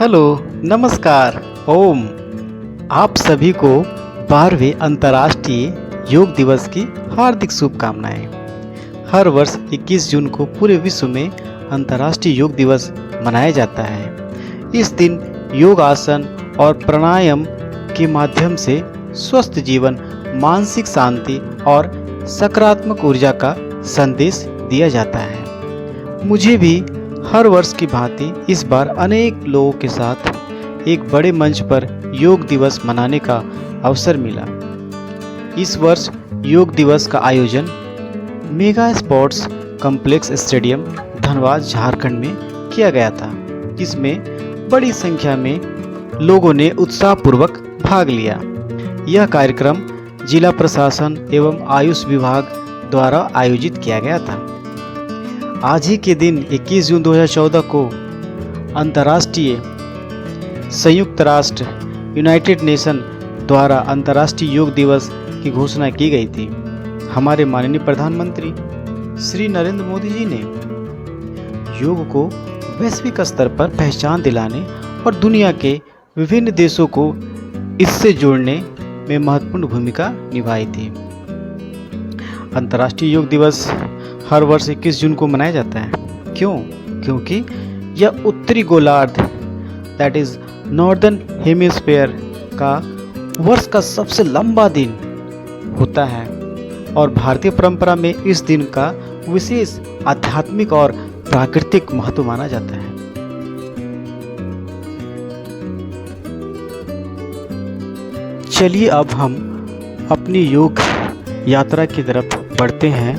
Hello, नमस्कार, ओम। आप सभी को 12वें अंतर्राष्ट्रीय योग दिवस की हार्दिक शुभकामनाएं। हर वर्ष 21 जून को पूरे विश्व में अंतर्राष्ट्रीय योग दिवस मनाया जाता है। इस दिन योग आसन और प्राणायाम के माध्यम से स्वस्थ जीवन, मानसिक शांति और सकारात्मक ऊर्जा का संदेश दिया जाता है। मुझे भी हर वर्ष की भांति इस बार अनेक लोगों के साथ एक बड़े मंच पर योग दिवस मनाने का अवसर मिला। इस वर्ष योग दिवस का आयोजन mega sports complex stadium Dhanbad Jharkhand में किया गया था, जिसमें बड़ी संख्या में लोगों ने उत्साहपूर्वक भाग लिया। यह कार्यक्रम जिला प्रशासन एवं आयुष विभाग द्वारा आयोजित किया गया था। आज ही के दिन 21 जून 2014 को अंतर्राष्ट्रीय संयुक्त राष्ट्र यूनाइटेड नेशन द्वारा अंतर्राष्ट्रीय योग दिवस की घोषणा की गई थी। हमारे माननीय प्रधानमंत्री श्री नरेंद्र मोदी जी ने योग को वैश्विक स्तर पर पहचान दिलाने और दुनिया के विभिन्न देशों को इससे जोड़ने में महत्वपूर्ण भूमिका निभाई थी। अंतर्राष्ट्रीय योग दिवस हर वर्ष 21 जून को मनाया जाता है। क्यों? क्योंकि यह उत्तरी गोलार्ध दैट इज नॉर्दर्न हेमिस्फीयर का वर्ष का सबसे लंबा दिन होता है और भारतीय परंपरा में इस दिन का विशेष आध्यात्मिक और प्राकृतिक महत्व माना जाता है। चलिए अब हम अपनी योग यात्रा की तरफ बढ़ते हैं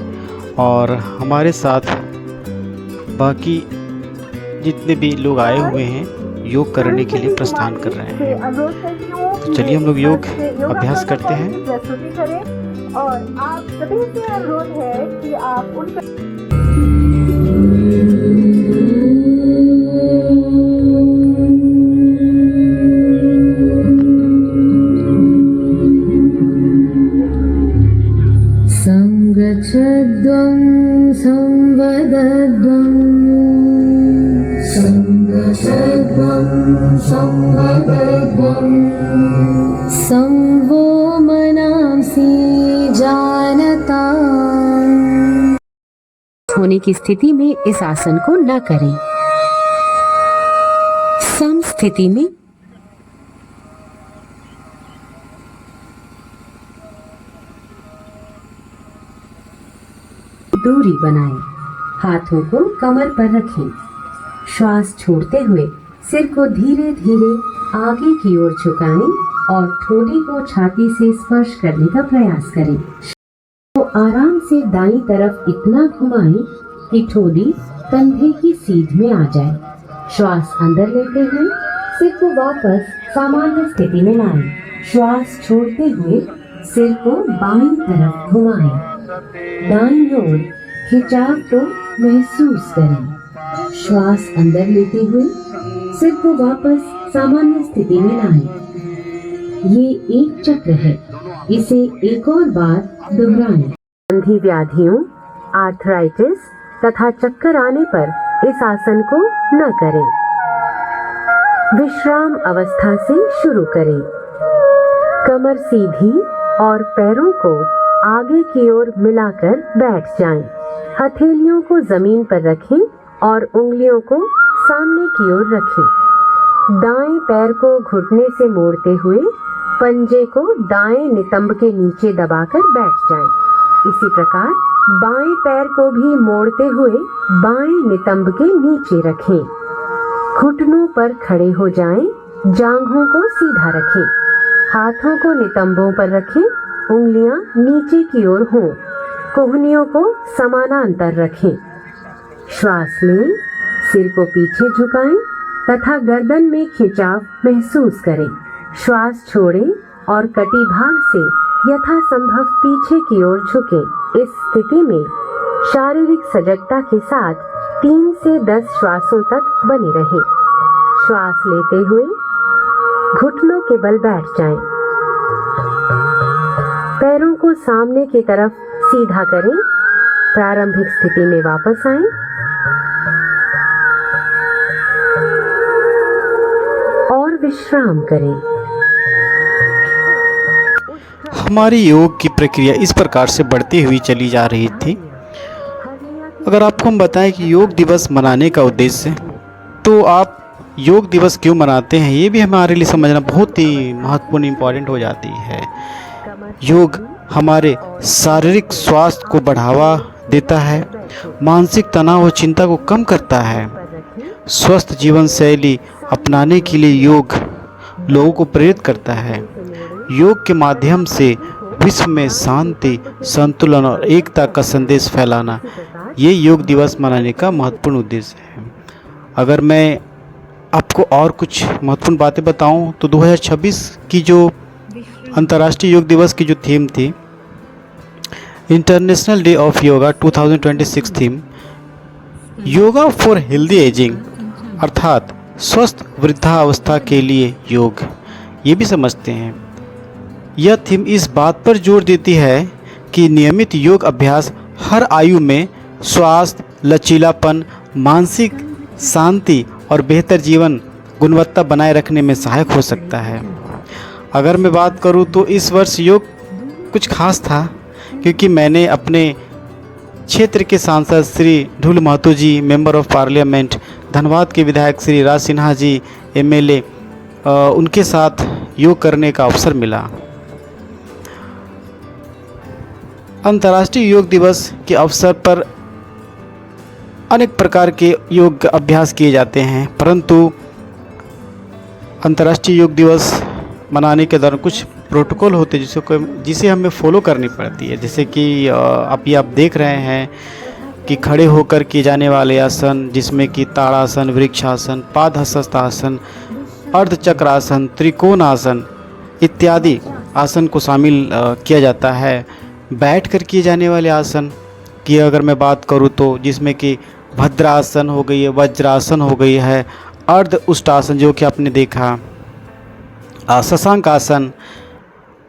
और हमारे साथ बाकी जितने भी लोग आए हुए हैं योग करने के लिए प्रस्थान कर रहे हैं। तो चलिए हम लोग योग अभ्यास करते हैं। प्रस्तुति करें और आप सभी से अनुरोध है कि आप उन संगच्छद्वं संवदद्वं संवो मनांसि जानता। होने की स्थिति में इस आसन को न करें। सम स्थिति में दूरी बनाएं। हाथों को कमर पर रखें। श्वास छोड़ते हुए सिर को धीरे धीरे आगे की ओर झुकाएं और ठोड़ी को छाती से स्पर्श करने का प्रयास करें। तो आराम से दाईं तरफ इतना घुमाएं कि ठोड़ी कंधे की सीध में आ जाए। श्वास अंदर लेते हुए सिर को वापस सामान्य स्थिति में लाएं। श्वास छोड़ते हुए सिर को बाईं तरफ घुमाएं। दाईं ओर खिंचाव को महसूस करें। श्वास अंदर लेते हुए सिर को वापस सामान्य स्थिति में लाएं। ये एक चक्र है, इसे एक और बार दोहराएं। संधि व्याधियों, आर्थराइटिस तथा चक्कर आने पर इस आसन को न करें। विश्राम अवस्था से शुरू करें। कमर सीधी और पैरों को आगे की ओर मिलाकर बैठ जाएं। हथेलियों को जमीन पर रखें और उंगलियों को सामने की ओर रखें। दाएं पैर को घुटने से मोड़ते हुए पंजे को दाएं नितंब के नीचे दबाकर बैठ जाएं। इसी प्रकार बाएं पैर को भी मोड़ते हुए बाएं नितंब के नीचे रखें। घुटनों पर खड़े हो जाएं। जांघों को सीधा रखें। हाथों को नितंबों पर रखें। उंगलियां नीचे की ओर हों। कोहनियों को समानांतर रखें। श्वास लें। सिर को पीछे झुकाएं तथा गर्दन में खिंचाव महसूस करें। श्वास छोड़ें और कटिभाग से यथासंभव पीछे की ओर झुकें। इस स्थिति में शारीरिक सजगता के साथ 3 से 10 श्वासों तक बने रहें। श्वास लेते हुए घुटनों के बल बैठ जाएं। पैरों को सामने की तरफ सीधा करें। प्रारंभिक स्थिति में वापस आएं। विश्राम करें। हमारी योग की प्रक्रिया इस प्रकार से बढ़ती हुई चली जा रही थी। अगर आपको हम बताएं कि योग दिवस मनाने का उद्देश्य, तो आप योग दिवस क्यों मनाते हैं ये भी हमारे लिए समझना बहुत ही महत्वपूर्ण इम्पॉर्टेंट हो जाती है। योग हमारे शारीरिक स्वास्थ्य को बढ़ावा देता है, मानसिक तनाव और चिंता को कम करता है। स्वस्थ जीवन शैली अपनाने के लिए योग लोगों को प्रेरित करता है। योग के माध्यम से विश्व में शांति, संतुलन और एकता का संदेश फैलाना, ये योग दिवस मनाने का महत्वपूर्ण उद्देश्य है। अगर मैं आपको और कुछ महत्वपूर्ण बातें बताऊं तो 2026 की जो अंतर्राष्ट्रीय योग दिवस की जो थीम थी, international day of yoga 2026 theme, yoga for healthy ageing, अर्थात स्वस्थ वृद्धावस्था के लिए योग, ये भी समझते हैं। यह थीम इस बात पर जोर देती है कि नियमित योग अभ्यास हर आयु में स्वास्थ्य, लचीलापन, मानसिक शांति और बेहतर जीवन गुणवत्ता बनाए रखने में सहायक हो सकता है। अगर मैं बात करूं तो इस वर्ष योग कुछ खास था, क्योंकि मैंने अपने क्षेत्र के सांसद श्री ढूल महतो जी, मेंबर ऑफ पार्लियामेंट, धनबाद के विधायक श्री राज सिन्हा जी, MLA, उनके साथ योग करने का अवसर मिला। अंतर्राष्ट्रीय योग दिवस के अवसर पर अनेक प्रकार के योग अभ्यास किए जाते हैं, परंतु अंतर्राष्ट्रीय योग दिवस मनाने के दौरान कुछ प्रोटोकॉल होते हैं जिसे हमें फॉलो करनी पड़ती है। जैसे कि आप देख रहे हैं कि खड़े होकर किए जाने वाले आसन, जिसमें कि ताड़ासन, वृक्षासन, पादहस्तासन, अर्धचक्रासन, त्रिकोणासन इत्यादि आसन को शामिल किया जाता है। बैठकर किए जाने वाले आसन की अगर मैं बात करूं तो जिसमें कि भद्रासन हो गई है, वज्रासन हो गई है, अर्ध उष्टासन जो कि आपने देखा, शशांक आसन,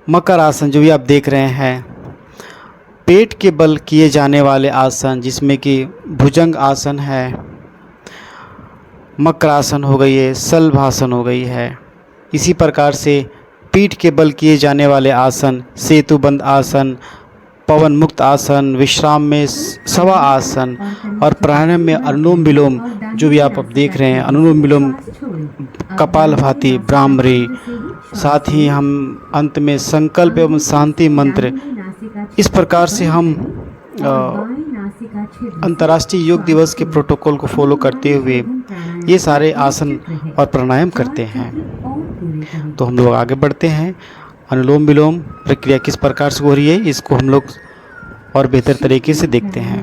मकर आसन जो भी आप देख रहे हैं, पेट के बल किए जाने वाले आसन जिसमें कि भुजंग आसन है, मकरासन हो गई है, शलभासन हो गई है। इसी प्रकार से पीठ के बल किए जाने वाले आसन, सेतुबंद आसन, पवन मुक्त आसन, विश्राम में शवा आसन और प्राणायाम में अनुलोम विलोम जो भी आप देख रहे हैं, अनुलोम विलोम, कपालभाति, भ्रामरी, साथ ही हम अंत में संकल्प एवं शांति मंत्र, इस प्रकार से हम अंतर्राष्ट्रीय योग दिवस के प्रोटोकॉल को फॉलो करते हुए ये सारे आसन और प्राणायाम करते हैं। तो हम लोग आगे बढ़ते हैं। अनुलोम विलोम प्रक्रिया किस प्रकार से हो रही है, इसको हम लोग और बेहतर तरीके से देखते हैं।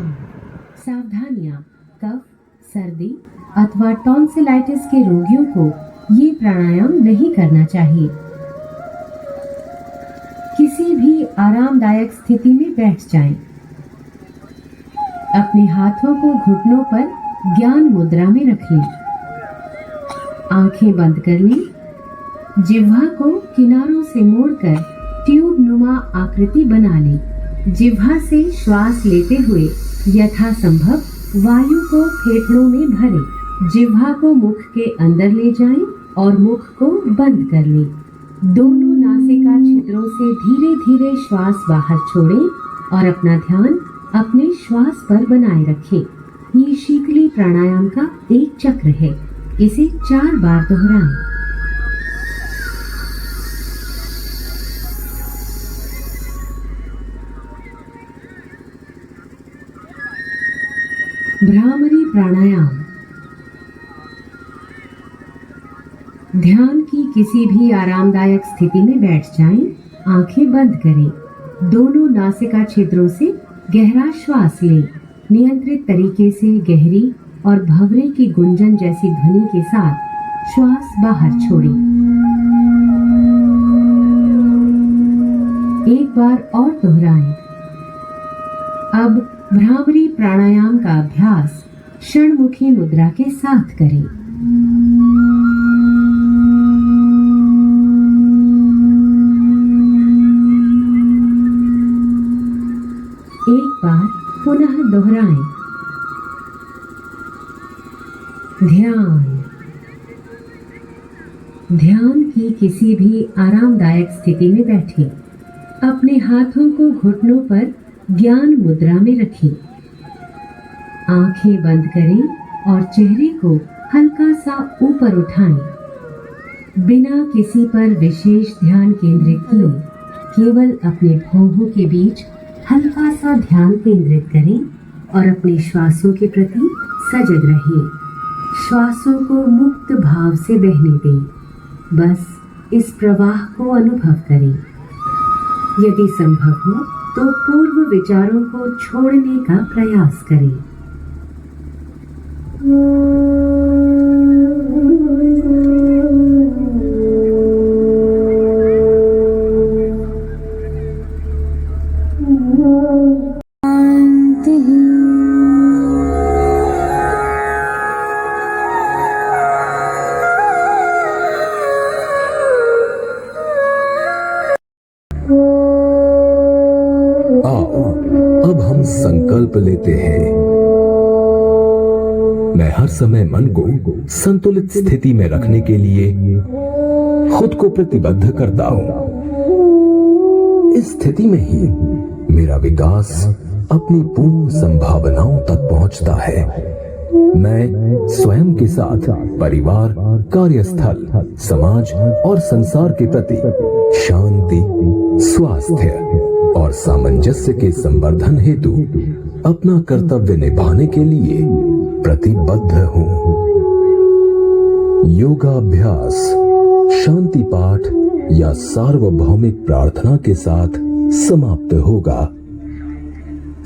सावधानियां, कफ, सर्दी अथवा टॉन्सिलाइटिस के रोगियों को ये प्राणायाम नहीं करना चाहिए। किसी भी आरामदायक स्थिति में बैठ जाएं। अपने हाथों को घुटनों पर ज्ञान मुद्रा में रख लें। आंखें बंद कर लें। जिह्वा को किनारों से मोड़कर ट्यूब नुमा आकृति बना लें। जिह्वा से श्वास लेते हुए यथासंभव वायु को फेफड़ों में भरें। जिह्वा को मुख के अंदर ले जाएं और मुख को बंद कर लें। दोनों नासिका छिद्रों से धीरे धीरे श्वास बाहर छोड़ें और अपना ध्यान अपने श्वास पर बनाए रखें। ये शीतली प्राणायाम का एक चक्र है। इसे 4 बार दोहराएं। भ्रामरी प्राणायाम। ध्यान की किसी भी आरामदायक स्थिति में बैठ जाएं। आंखें बंद करें। दोनों नासिका छिद्रों से गहरा श्वास लें। नियंत्रित तरीके से गहरी और भंवरे की गुंजन जैसी ध्वनि के साथ श्वास बाहर छोड़ें। एक बार और दोहराएं। अब भ्रामरी प्राणायाम का अभ्यास षणमुखी मुद्रा के साथ करें। एक बार पुनः दोहराएं। ध्यान। ध्यान की किसी भी आरामदायक स्थिति में बैठें। अपने हाथों को घुटनों पर ज्ञान मुद्रा में रखें। आंखें बंद करें और चेहरे को हल्का सा ऊपर उठाएं। बिना किसी पर विशेष ध्यान केंद्रित किए केवल अपने भौहों के बीच हल्का सा ध्यान केंद्रित करें और अपने श्वासों के प्रति सजग रहें। श्वासों को मुक्त भाव से बहने दें। बस इस प्रवाह को अनुभव करें। यदि संभव हो तो पूर्व विचारों को छोड़ने का प्रयास करें। आओ अब हम संकल्प लेते हैं। मैं हर समय मन को संतुलित स्थिति में रखने के लिए खुद को प्रतिबद्ध करता हूं। इस स्थिति में ही मेरा विकास अपनी पूर्ण संभावनाओं तक पहुंचता है। मैं स्वयं के साथ परिवार, कार्यस्थल, समाज और संसार के प्रति शांति, स्वास्थ्य और सामंजस्य के संवर्धन हेतु अपना कर्तव्य निभाने के लिए प्रतिबद्ध हूं। योगाभ्यास, शांति पाठ या सार्वभौमिक प्रार्थना के साथ समाप्त होगा।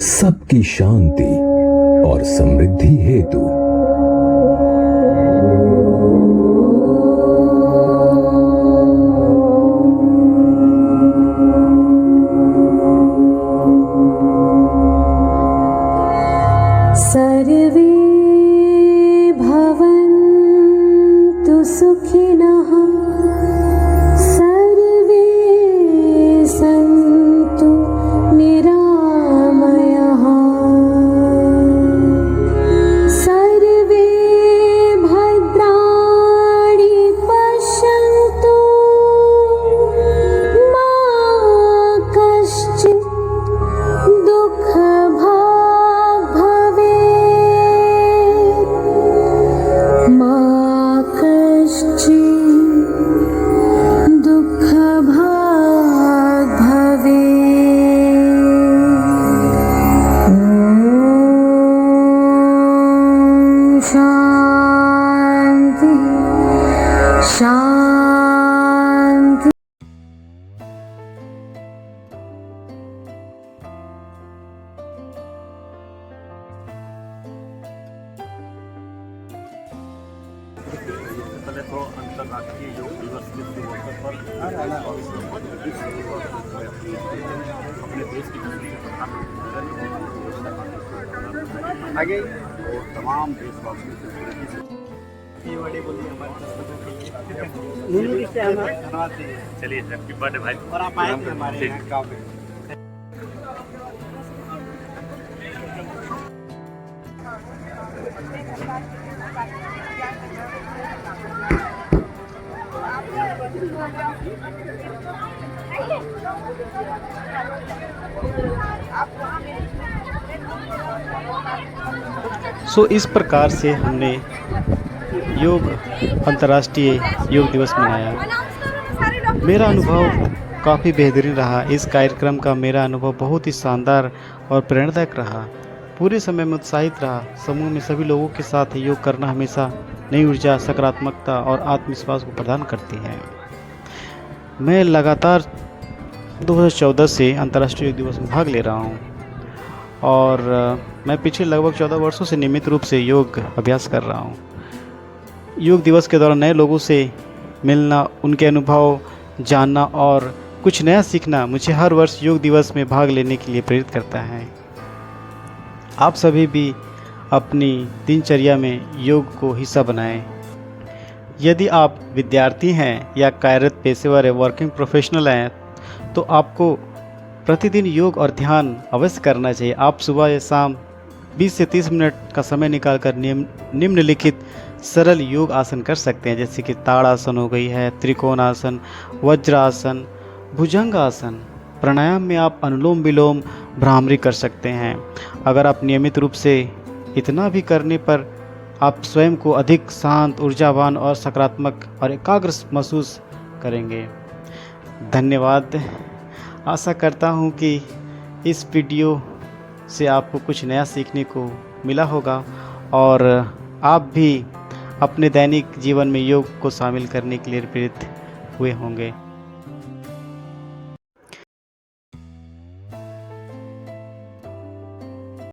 सबकी शांति और समृद्धि हेतु। सर्वे भवन्तु सुखिनः, सर्वे सन्तु निरामयाः, सर्वे भद्राणि पश्यन्तु, मा कश्चित् दुःखभाग् शांति। पहले तो अंतर्राष्ट्रीय योग दिवस के शुभ अवसर पर अपने देश की आगे और तमाम देशवासियों से चलिए हैप्पी बर्थडे भाई। और आप आएंगे हमारे यहाँ गाँव में। सो इस प्रकार से हमने योग अंतर्राष्ट्रीय योग दिवस मनाया। मेरा अनुभव काफ़ी बेहतरीन रहा। इस कार्यक्रम का मेरा अनुभव बहुत ही शानदार और प्रेरणादायक रहा। पूरे समय में उत्साहित रहा। समूह में सभी लोगों के साथ योग करना हमेशा नई ऊर्जा, सकारात्मकता और आत्मविश्वास को प्रदान करती है। मैं लगातार 2014 से अंतर्राष्ट्रीय योग दिवस में भाग ले रहा हूँ और मैं पिछले लगभग 14 वर्षों से नियमित रूप से योग अभ्यास कर रहा हूँ। योग दिवस के दौरान नए लोगों से मिलना, उनके अनुभव जानना और कुछ नया सीखना मुझे हर वर्ष योग दिवस में भाग लेने के लिए प्रेरित करता है। आप सभी भी अपनी दिनचर्या में योग को हिस्सा बनाएं। यदि आप विद्यार्थी हैं या कार्यरत पेशेवर या वर्किंग प्रोफेशनल हैं तो आपको प्रतिदिन योग और ध्यान अवश्य करना चाहिए। आप सुबह या शाम 20 से 30 मिनट का समय निकालकर निम्नलिखित सरल योग आसन कर सकते हैं, जैसे कि ताड़ासन हो गई है, त्रिकोणासन, वज्रासन, भुजंगासन। प्राणायाम में आप अनुलोम विलोम, भ्रामरी कर सकते हैं। अगर आप नियमित रूप से इतना भी करने पर आप स्वयं को अधिक शांत, ऊर्जावान और सकारात्मक और एकाग्र महसूस करेंगे। धन्यवाद। आशा करता हूँ कि इस वीडियो से आपको कुछ नया सीखने को मिला होगा और आप भी अपने दैनिक जीवन में योग को शामिल करने के लिए प्रेरित हुए होंगे।